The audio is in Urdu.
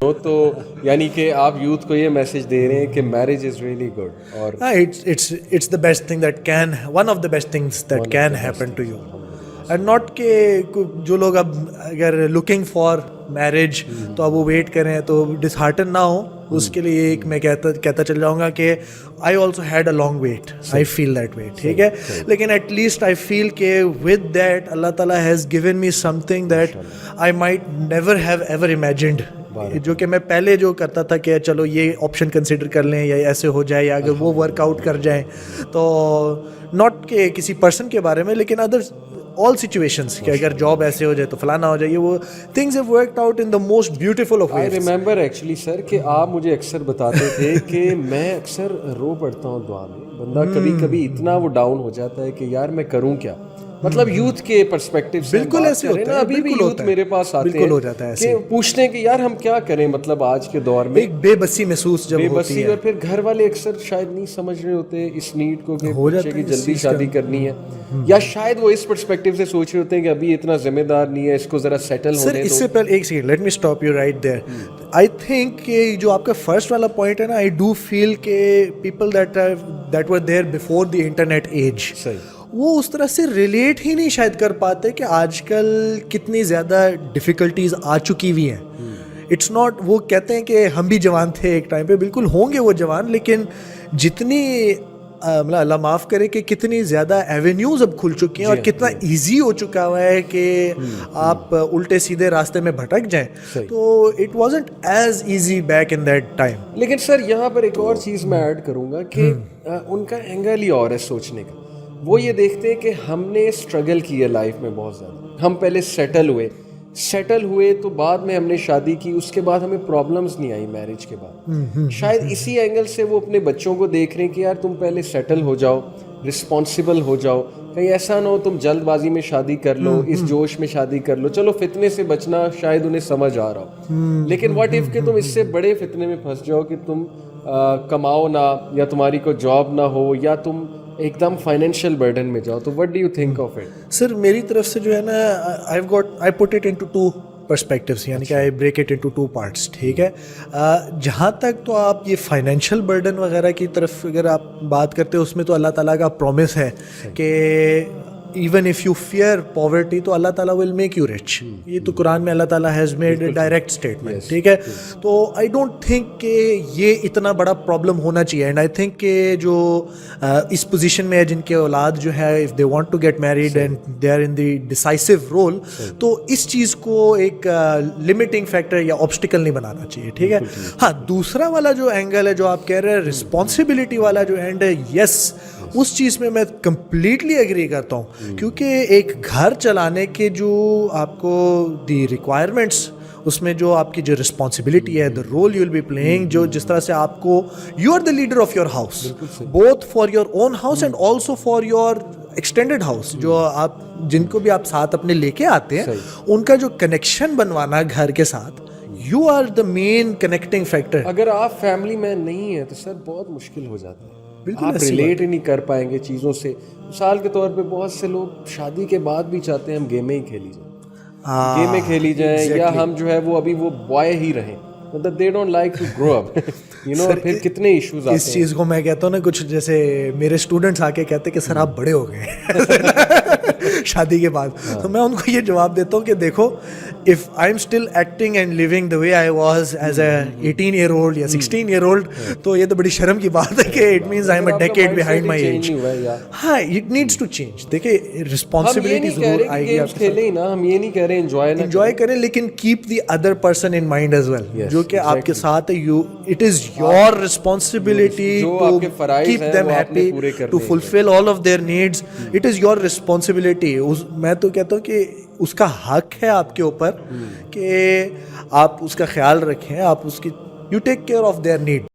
ہو تو یعنی کہ آپ یوتھ کو یہ میسج دے رہے ہیں کہ میرج از ریئلی گڈ. اور it's the best thing that can, one of the best things that can happen to you. And not کہ جو لوگ اب اگر لکنگ فار میرج تو اب وہ ویٹ کریں تو ڈس ہارٹن نہ ہو. اس کے لیے ایک میں کہتا چل جاؤں گا کہ I also had a long wait, I feel that wait, ٹھیک ہے, لیکن ایٹ لیسٹ آئی فیل کہ ود دیٹ اللہ تعالیٰ has given me some thing that I might never have ever imagined, جو کہ میں پہلے جو کرتا تھا کہ چلو یہ آپشن کنسیڈر کر لیں یا ایسے ہو جائے یا اگر وہ ورک آؤٹ کر جائیں تو ناٹ کہ کسی پرسن کے بارے میں لیکن ادر all situations کہ اگر جاب ایسے ہو جائے تو فلانا ہو جائے, وہ things have worked out in the most beautiful of ways. I remember actually sir کہ آپ مجھے اکثر بتاتے تھے کہ میں اکثر رو پڑتا ہوں دعا میں, بندہ کبھی کبھی اتنا وہ ڈاؤن ہو جاتا ہے کہ یار میں کروں کیا, مطلب یوتھ کے پرسپیکٹیو سے بالکل ایسے ہوتا ہے, ابھی بھی یوتھ میرے پاس آتے ہیں ہو جاتا ہے کہ پوچھتے ہیں کہ یار ہم کیا کریں, مطلب آج کے دور میں ایک بے بسی محسوس جب ہوتی ہے, اور پھر گھر والے اکثر شاید نہیں سمجھ رہے ہوتے اس نیڈ کو کہ بچے کی جلدی شادی کرنی ہے, یا شاید وہ اس پرسپیکٹیو سے سوچ رہے ہوتے ہیں کہ ابھی اتنا ذمہ دار نہیں ہے, اس کو ذرا سیٹل ہونے دو. اس سے پہلے ایک second, let me stop you right there. I think کہ جو آپ کا فرسٹ والا پوائنٹ ہے نا, آئی ڈو فیل کہ people that were there before the internet age, وہ اس طرح سے ریلیٹ ہی نہیں شاید کر پاتے کہ آج کل کتنی زیادہ ڈیفیکلٹیز آ چکی ہوئی ہیں. اٹس ناٹ, وہ کہتے ہیں کہ ہم بھی جوان تھے ایک ٹائم پہ, بالکل ہوں گے وہ جوان, لیکن جتنی مطلب اللہ معاف کرے کہ کتنی زیادہ ایونیوز اب کھل چکی ہیں اور کتنا ایزی ہو چکا ہوا ہے کہ آپ الٹے سیدھے راستے میں بھٹک جائیں, تو it wasn't as easy back in that time. لیکن سر یہاں پر ایک اور چیز میں ایڈ کروں گا کہ ان کا اینگل ہی اور ہے سوچنے کا. وہ یہ دیکھتے ہیں کہ ہم نے اسٹرگل کی ہے لائف میں بہت زیادہ, ہم پہلے سیٹل ہوئے تو بعد میں ہم نے شادی کی, اس کے بعد ہمیں پرابلمز نہیں آئی میرج کے بعد. شاید اسی اینگل سے وہ اپنے بچوں کو دیکھ رہے ہیں کہ یار تم پہلے سیٹل ہو جاؤ, رسپانسبل ہو جاؤ, کہیں ایسا نہ ہو تم جلد بازی میں شادی کر لو, اس جوش میں شادی کر لو. چلو فتنے سے بچنا شاید انہیں سمجھ آ رہا ہو, لیکن واٹ ایف کہ تم اس سے بڑے فتنے میں پھنس جاؤ کہ تم کماؤ نہ, یا تمہاری کوئی جاب نہ ہو, یا تم ایک دم فائنینشیل برڈن میں جاؤ. تو what do you think of it? Sir میری طرف سے جو ہے نا, I put it into two perspectives, یعنی کہ I break it into two parts, ٹھیک ہے. جہاں تک تو آپ یہ فائنینشیل برڈن وغیرہ کی طرف اگر آپ بات کرتے ہو, اس میں تو اللہ تعالیٰ کا پرومس ہے کہ even if you fear poverty تو اللہ تعالیٰ ول میک یو رچ. یہ تو قرآن میں اللہ تعالیٰ has made a direct statement, ٹھیک ہے. تو آئی ڈونٹ تھنک کہ یہ اتنا بڑا پرابلم ہونا چاہیے. اینڈ آئی تھنک کہ جو اس پوزیشن میں ہے, جن کے اولاد جو ہے if they want to get married and they are in the decisive role, تو اس چیز کو ایک لمیٹنگ فیکٹر یا آبسٹیکل نہیں بنانا چاہیے, ٹھیک ہے. ہاں دوسرا والا جو اینگل ہے جو آپ کہہ رہے ہیں رسپانسبلٹی والا جو اینڈ ہے, یس اس چیز میں کمپلیٹلی ایگری کرتا ہوں, کیونکہ ایک گھر چلانے کے جو آپ کو دی ریکوائرمنٹس, اس میں جو آپ کی جو رسپانسبلٹی ہے, the role you will be playing, جو جس طرح سے آپ کو you are the leader of your house, both for your own house and also for your extended house, جو آپ جن کو بھی آپ ساتھ اپنے لے کے آتے ہیں, ان کا جو کنیکشن بنوانا گھر کے ساتھ, you are the main connecting factor. اگر آپ فیملی مین نہیں ہیں تو سر بہت مشکل ہو جاتا ہے, آپ ریلیٹ ہی نہیں کر پائیں گے چیزوں سے. مثال کے طور پہ بہت سے لوگ شادی کے بعد بھی چاہتے ہیں ہم گیمیں ہی کھیلی جائیں, یا ہم جو ہے وہ ابھی وہ بوائے ہی رہیں, مطلب they don't like to grow up, you know, پھر کتنے ایشوز آتے ہیں. اس چیز کو میں کہتا ہوں نا, کچھ جیسے میرے اسٹوڈنٹس آ کے کہتے کہ سر آپ بڑے ہو گئے شادی کے بعد, تو میں ان کو یہ جواب دیتا ہوں کہ دیکھو, if I'm still acting and living the way I was as a 18-year-old یا 16-year-old, تو یہ تو بڑی شرم کی بات ہے کہ it means I'm a decade behind my age. ہاں it needs to change. دیکھیں رسپانسبلٹی ضرور آئے گی آپ کے ساتھ, ہم یہ نہیں کہہ رہے انجوائے کریں, لیکن keep the other person in mind as well, جو کہ آپ کے ساتھ ہے. It is your responsibility to keep them happy, to fulfill all of their needs. It is your responsibility. میں تو کہتا ہوں کہ اس کا حق ہے آپ کے اوپر کہ آپ اس کا خیال رکھیں, آپ اس کی you take care of their need.